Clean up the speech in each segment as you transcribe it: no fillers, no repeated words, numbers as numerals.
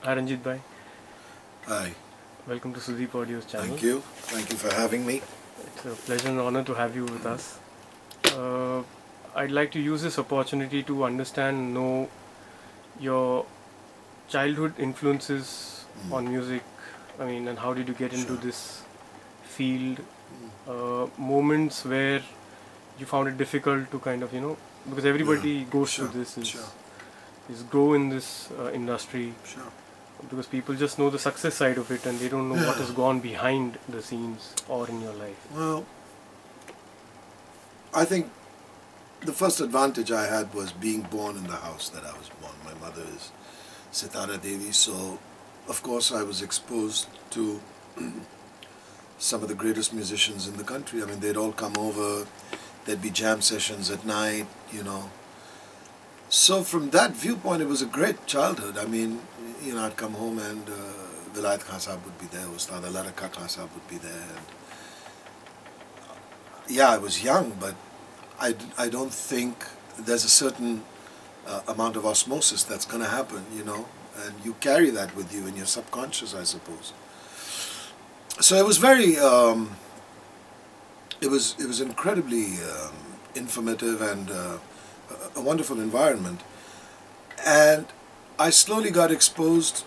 Hi Ranjitbhai, Hi. welcome to Sudeep Audio's channel. Thank you. Thank you for having me. It's a pleasure and honor to have you with us. I'd like to use this opportunity to understand, know your childhood influences on music. I mean, and how did you get into this field? Moments where you found it difficult to kind of, because everybody goes through this, is grow in this industry. Because people just know the success side of it and they don't know what has gone behind the scenes or in your life. Well, I think the first advantage I had was being born in the house that I was born. My mother is Sitara Devi, so of course I was exposed to some of the greatest musicians in the country. I mean, they'd all come over, there'd be jam sessions at night, So from that viewpoint, it was a great childhood. I mean, I'd come home and Vilayat Khan Sahab would be there, Ustad Alara Khan Sahab would be there. And, yeah, I was young, but I don't think there's a certain amount of osmosis that's going to happen, and you carry that with you in your subconscious, I suppose. So it was very, it was incredibly informative and a wonderful environment, and I slowly got exposed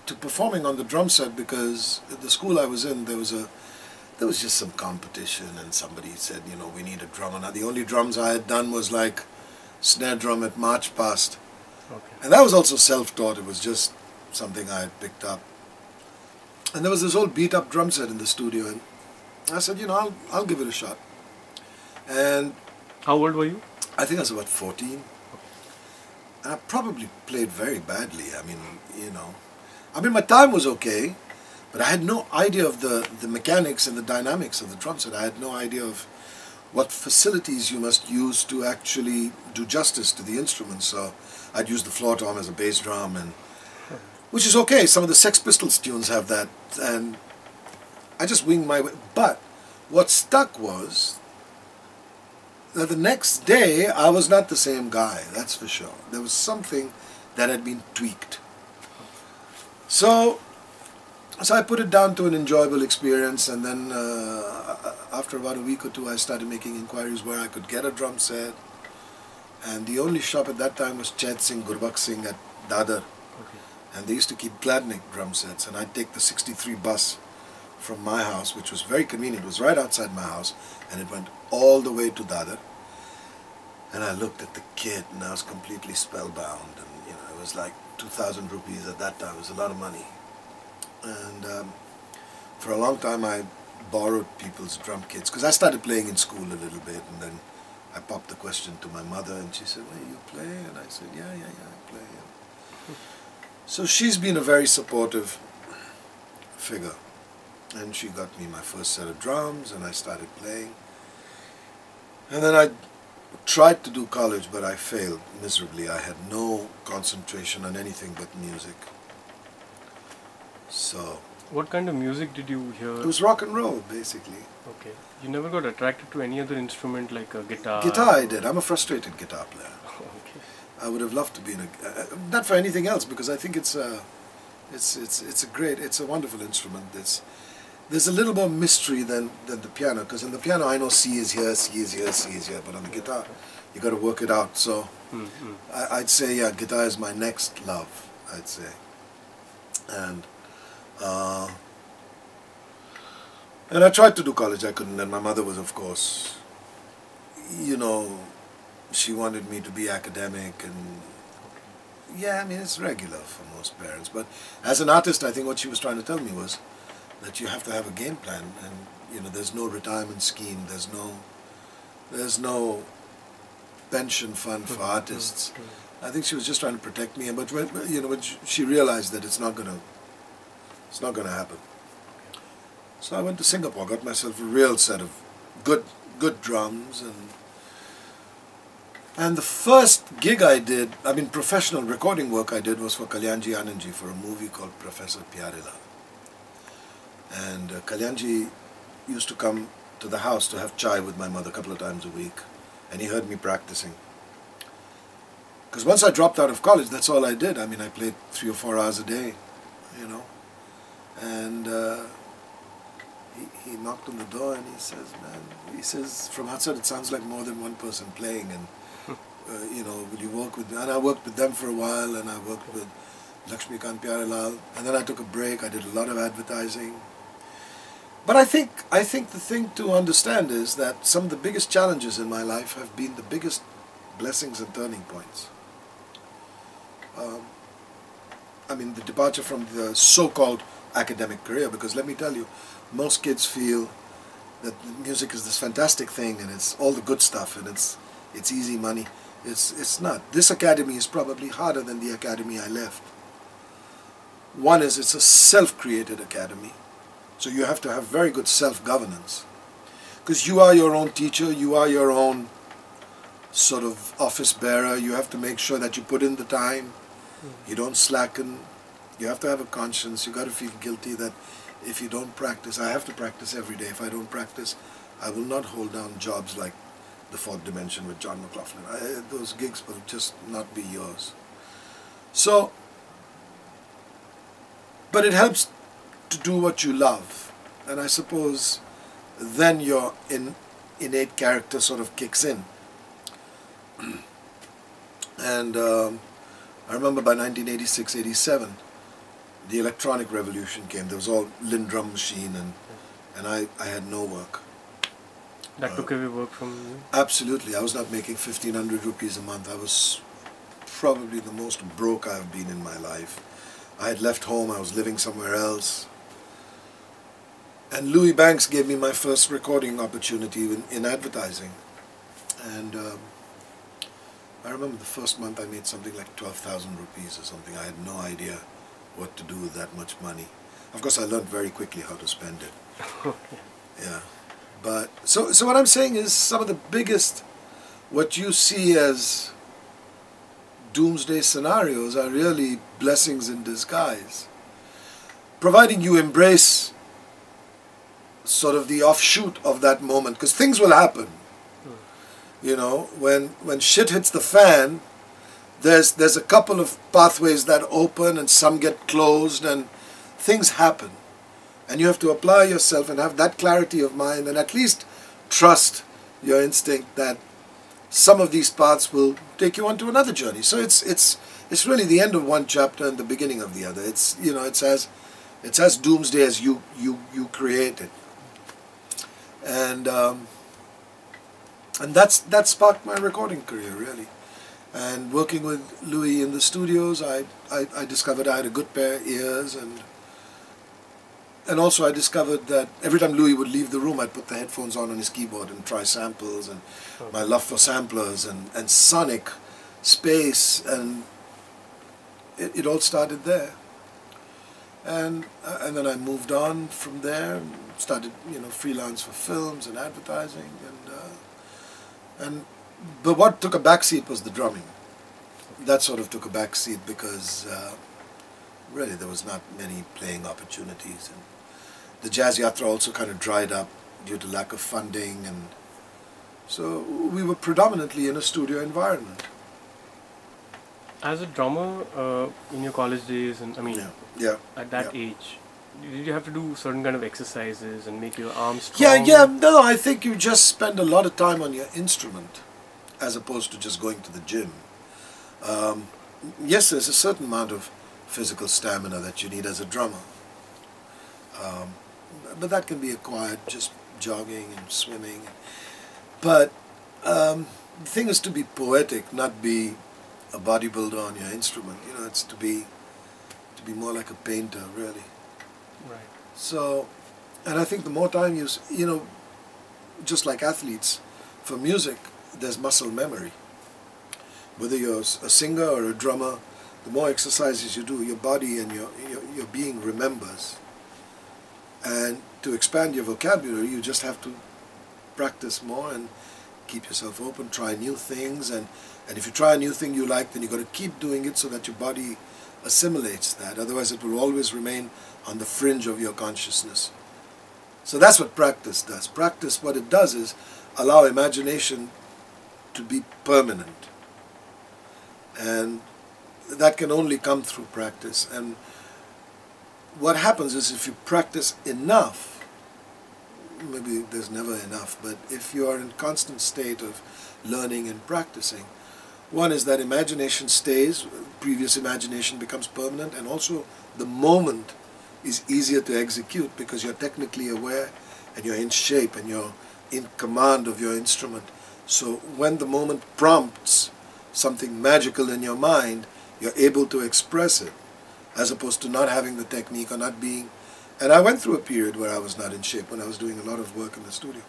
to performing on the drum set because at the school I was in there was just some competition and somebody said, we need a drummer. Now the only drums I had done was like snare drum at March Past, and that was also self-taught. It was just something I had picked up, and there was this old beat up drum set in the studio, and I said, I'll give it a shot. And how old were you? I think I was about 14. And I probably played very badly. I mean, my time was okay, but I had no idea of the mechanics and the dynamics of the drum set. I had no idea of what facilities you must use to actually do justice to the instrument. So I'd use the floor tom as a bass drum, and which is okay. Some of the Sex Pistols tunes have that, and I just winged my way. But what stuck was that the next day I was not the same guy, that's for sure. There was something that had been tweaked. So I put it down to an enjoyable experience, and then after about a week or two I started making inquiries where I could get a drum set, and the only shop at that time was Chait Singh, Gurbakh Singh at Dadar, and they used to keep Gladnick drum sets, and I'd take the 63 bus from my house, which was very convenient. It was right outside my house, and it went all the way to Dadar. And I looked at the kit, and I was completely spellbound. And it was like 2,000 rupees at that time. It was a lot of money. And for a long time, I borrowed people's drum kits because I started playing in school a little bit, and then I popped the question to my mother, and she said, "Well, you play?" And I said, "Yeah, I play." So she's been a very supportive figure. And she got me my first set of drums, and I started playing. And then I tried to do college, but I failed miserably. I had no concentration on anything but music. So what kind of music did you hear? it was rock and roll, basically. Okay. You never got attracted to any other instrument like a guitar? Guitar I did. I'm a frustrated guitar player. Okay. I would have loved to be in a... not for anything else, because I think it's a wonderful instrument. There's a little more mystery than the piano, because in the piano I know C is here, C is here, C is here, but on the guitar you got to work it out. So I'd say, yeah, guitar is my next love, I'd say. And I tried to do college, I couldn't, and my mother was, of course, she wanted me to be academic, and yeah, I mean, it's regular for most parents, but as an artist, I think what she was trying to tell me was that you have to have a game plan, and there's no retirement scheme, there's no pension fund for artists. I think she was just trying to protect me, but when she realized that it's not gonna happen. So I went to Singapore, got myself a real set of good drums, and the first gig I did, I mean professional recording work I did, was for Kalyanji Anandji for a movie called Professor Pyarelal. And Kalyanji used to come to the house to have chai with my mother a couple of times a week, and he heard me practicing. Because once I dropped out of college, that's all I did. I mean, I played 3 or 4 hours a day, you know. And he knocked on the door and he says, man, he says, from outside it sounds like more than one person playing. And, you know, will you work with me? And I worked with them for a while, and I worked with Lakshmikant Pyarelal. And then I took a break. I did a lot of advertising. But I think the thing to understand is that some of the biggest challenges in my life have been the biggest blessings and turning points. I mean, the departure from the so-called academic career, because let me tell you, most kids feel that music is this fantastic thing and it's all the good stuff and it's easy money. It's not. This academy is probably harder than the academy I left. One is it's a self-created academy, so you have to have very good self-governance, because you are your own teacher, you are your own sort of office bearer. You have to make sure that you put in the time, you don't slacken, you have to have a conscience, you got to feel guilty that if you don't practice, I have to practice every day. If I don't practice, I will not hold down jobs like The Fourth Dimension with John McLaughlin. Those gigs will just not be yours. So, but it helps to do what you love, and I suppose then your innate character sort of kicks in. And I remember by 1986-87, the electronic revolution came. There was all Lindrum machine, and I had no work. That took away work from you? Absolutely. I was not making 1,500 rupees a month. I was probably the most broke I've been in my life. I had left home. I was living somewhere else. And Louis Banks gave me my first recording opportunity in advertising. And I remember the first month I made something like 12,000 rupees or something. I had no idea what to do with that much money. Of course, I learned very quickly how to spend it. Yeah. But so what I'm saying is, some of the biggest, what you see as doomsday scenarios are really blessings in disguise, providing you embrace sort of the offshoot of that moment, because things will happen. You know, when shit hits the fan, there's a couple of pathways that open and some get closed and things happen. And you have to apply yourself and have that clarity of mind and at least trust your instinct that some of these paths will take you onto another journey. So it's really the end of one chapter and the beginning of the other. It's, you know, it's as doomsday as you create it. And that sparked my recording career, really. And working with Louis in the studios, I discovered I had a good pair of ears, and also I discovered that every time Louis would leave the room, I'd put the headphones on his keyboard and try samples, and my love for samplers and sonic space, and it all started there. And then I moved on from there and started, you know, freelance for films and advertising, but what took a backseat was the drumming. That sort of took a backseat because really there was not many playing opportunities, and the Jazz Yatra also kind of dried up due to lack of funding, and so we were predominantly in a studio environment. As a drummer in your college days, and I mean, at that age, did you have to do certain kind of exercises and make your arms strong? No, I think you just spend a lot of time on your instrument as opposed to just going to the gym. Yes, there's a certain amount of physical stamina that you need as a drummer, but that can be acquired just jogging and swimming. But the thing is to be poetic, not be a bodybuilder on your instrument. You know, it's to be more like a painter, really. Right. So, and I think the more time you know, just like athletes, for music, there's muscle memory. Whether you're a singer or a drummer, the more exercises you do, your body and your being remembers. And to expand your vocabulary, you just have to practice more and keep yourself open, try new things, and if you try a new thing you like, then you've got to keep doing it so that your body assimilates that. Otherwise it will always remain on the fringe of your consciousness. So that's what practice does. Practice, what it does is allow imagination to be permanent. And that can only come through practice. And what happens is, if you practice enough, maybe there's never enough, but if you are in constant state of learning and practicing, one is that imagination stays, previous imagination becomes permanent, and also the moment is easier to execute because you're technically aware and you're in shape and you're in command of your instrument. So when the moment prompts something magical in your mind, you're able to express it, as opposed to not having the technique or not being. And I went through a period where I was not in shape, when I was doing a lot of work in the studio,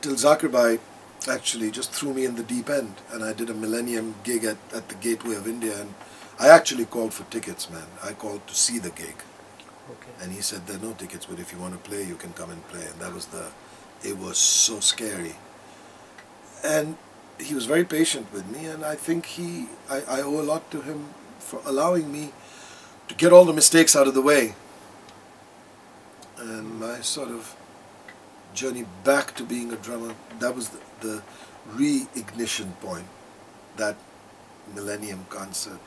till Zakir actually just threw me in the deep end, and I did a millennium gig at the Gateway of India, and I actually called for tickets, man. I called to see the gig. Okay. And he said, there are no tickets, but if you want to play, you can come and play. And that was it was so scary. And he was very patient with me, and I think I owe a lot to him for allowing me to get all the mistakes out of the way. And my sort of journey back to being a drummer, that was the re-ignition point, that Millennium concert.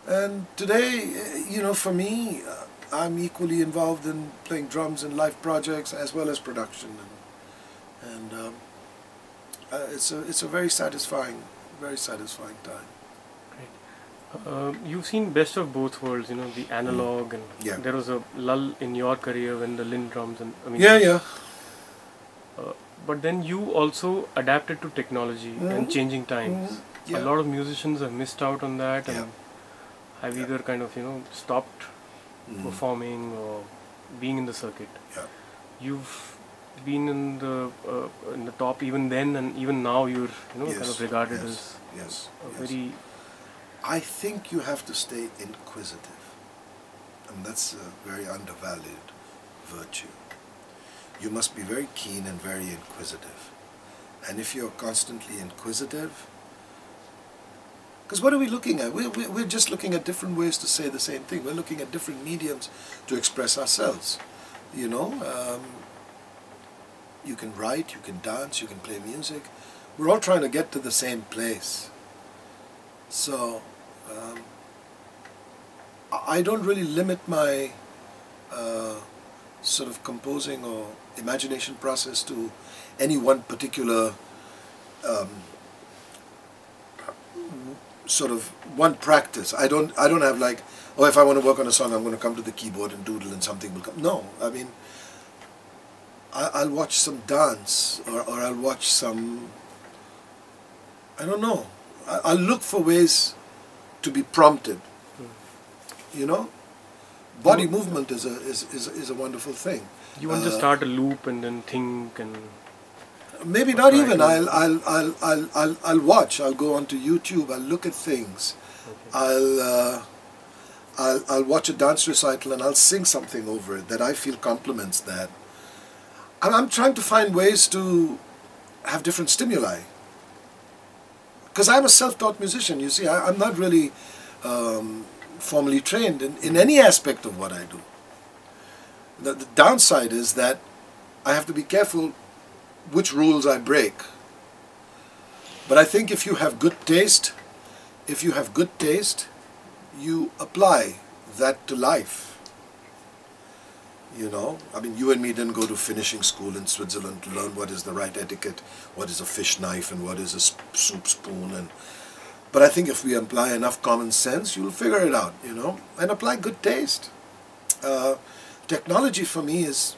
And today, you know, for me, I'm equally involved in playing drums in live projects as well as production, and it's a very satisfying time. Great. You've seen best of both worlds, you know, the analog, and Yeah. there was a lull in your career when the Linn drums, and I mean, Yeah. but then you also adapted to technology and changing times. Yeah. A lot of musicians have missed out on that, and Yeah. have either kind of, you know, stopped performing or being in the circuit. Yeah. You've been in the top even then, and even now you're, you know, Yes. kind of regarded Yes. as Yes. a Yes. very. I think you have to stay inquisitive, and that's a very undervalued virtue. You must be very keen and very inquisitive. And if you're constantly inquisitive, because what are we looking at? We're just looking at different ways to say the same thing. We're looking at different mediums to express ourselves. You know, you can write, you can dance, you can play music. We're all trying to get to the same place. So, I don't really limit my sort of composing or imagination process to any one particular sort of one practice. I don't have like, oh, if I want to work on a song, I'm going to come to the keyboard and doodle and something will come. No, I mean, I'll watch some dance, or I'll watch some, I don't know, I'll look for ways to be prompted. You know, body movement is a wonderful thing. You want to start a loop and then think, and maybe not even. I'll watch. I'll go onto YouTube. I'll look at things. okay. I'll watch a dance recital and I'll sing something over it that I feel complements that. And I'm trying to find ways to have different stimuli. Because I'm a self-taught musician. You see, I'm not really formally trained in any aspect of what I do. The downside is that I have to be careful which rules I break. But I think if you have good taste, you apply that to life. You know, I mean, you and me didn't go to finishing school in Switzerland to learn what is the right etiquette, what is a fish knife and what is a soup spoon. But I think if we apply enough common sense, you'll figure it out, you know, and apply good taste. Technology for me has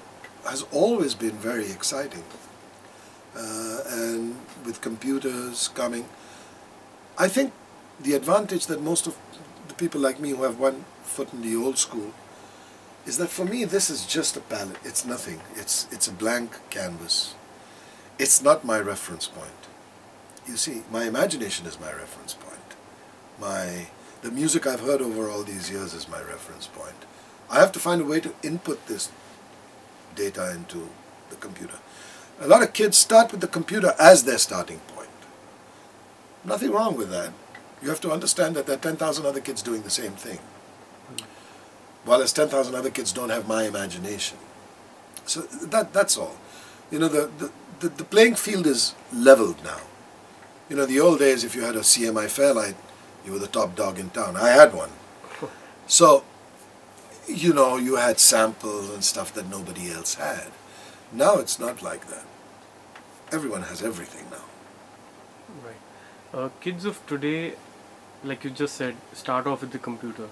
always been very exciting. And with computers coming, I think the advantage that most of the people like me who have one foot in the old school is that for me this is just a palette. It's nothing. It's a blank canvas. It's not my reference point. You see, my imagination is my reference point. The music I've heard over all these years is my reference point. I have to find a way to input this data into the computer. A lot of kids start with the computer as their starting point. Nothing wrong with that. You have to understand that there are 10,000 other kids doing the same thing. While there's 10,000 other kids don't have my imagination. So that's all. You know, the playing field is leveled now. You know, the old days, if you had a CMI Fairlight, you were the top dog in town. I had one. So, you know, you had samples and stuff that nobody else had. Now it's not like that. Everyone has everything now. Right. Kids of today, like you just said, start off with the computer.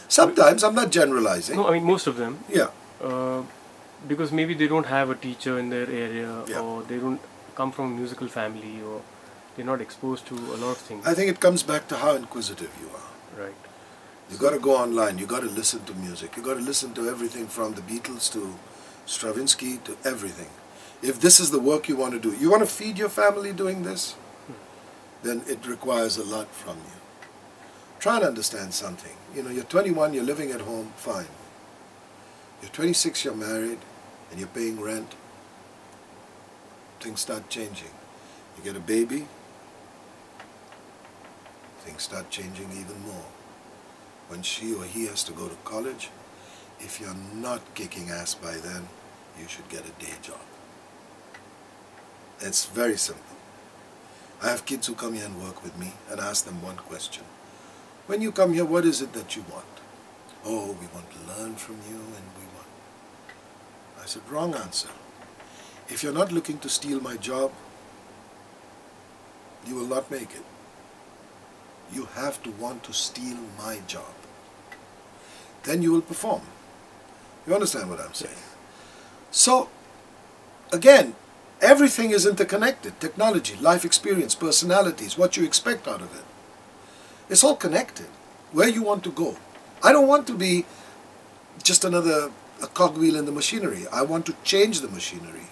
Sometimes, I'm not generalizing. No, I mean most of them. Yeah. Because maybe they don't have a teacher in their area, Yeah. or they don't come from a musical family, or they're not exposed to a lot of things. I think it comes back to how inquisitive you are. Right. You got to go online. You got to listen to music. You got to listen to everything from the Beatles to Stravinsky to everything. If this is the work you want to do, you want to feed your family doing this, then it requires a lot from you. Try and understand something. You know, you're 21, you're living at home, fine. You're 26, you're married, and you're paying rent. Things start changing. You get a baby, things start changing even more. When she or he has to go to college, if you're not kicking ass by then, you should get a day job. It's very simple. I have kids who come here and work with me and ask them one question. When you come here, what is it that you want? Oh, we want to learn from you and we want... I said, wrong answer. If you're not looking to steal my job, you will not make it. You have to want to steal my job. Then you will perform. You understand what I'm saying? So, again, everything is interconnected. Technology, life experience, personalities, what you expect out of it. It's all connected. Where you want to go. I don't want to be just a cogwheel in the machinery. I want to change the machinery.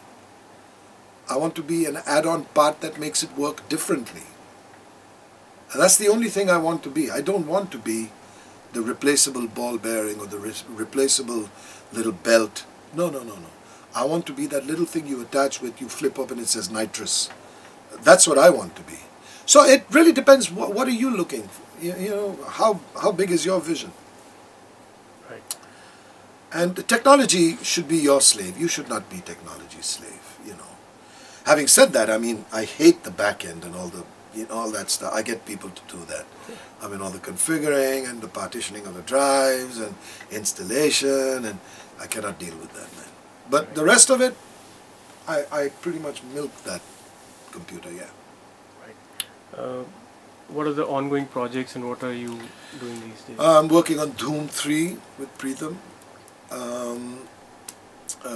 I want to be an add-on part that makes it work differently. And that's the only thing I want to be. I don't want to be the replaceable ball bearing or the replaceable little belt. No, no, no, no. I want to be that little thing you attach with, you flip up and it says nitrous. That's what I want to be. So it really depends, what are you looking for? You know, how big is your vision? Right. And the technology should be your slave. You should not be technology's slave, you know. Having said that, I mean, I hate the back end and all the, you know, all that stuff. I get people to do that. I mean, all the configuring and the partitioning of the drives and installation, and I cannot deal with that, man. But the rest of it, I pretty much milk that computer, yeah. Right. What are the ongoing projects and what are you doing these days? I'm working on Doom 3 with Preetham.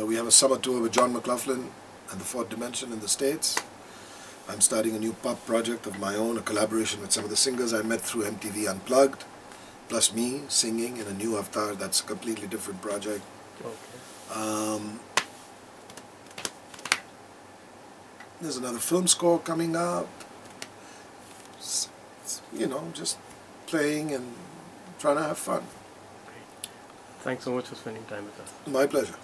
We have a summer tour with John McLaughlin and the Fourth Dimension in the States. I'm starting a new pop project of my own, a collaboration with some of the singers I met through MTV Unplugged, plus me singing in a new avatar. That's a completely different project. Okay. There's another film score coming up. You know, just playing and trying to have fun. Great. Thanks so much for spending time with us. My pleasure.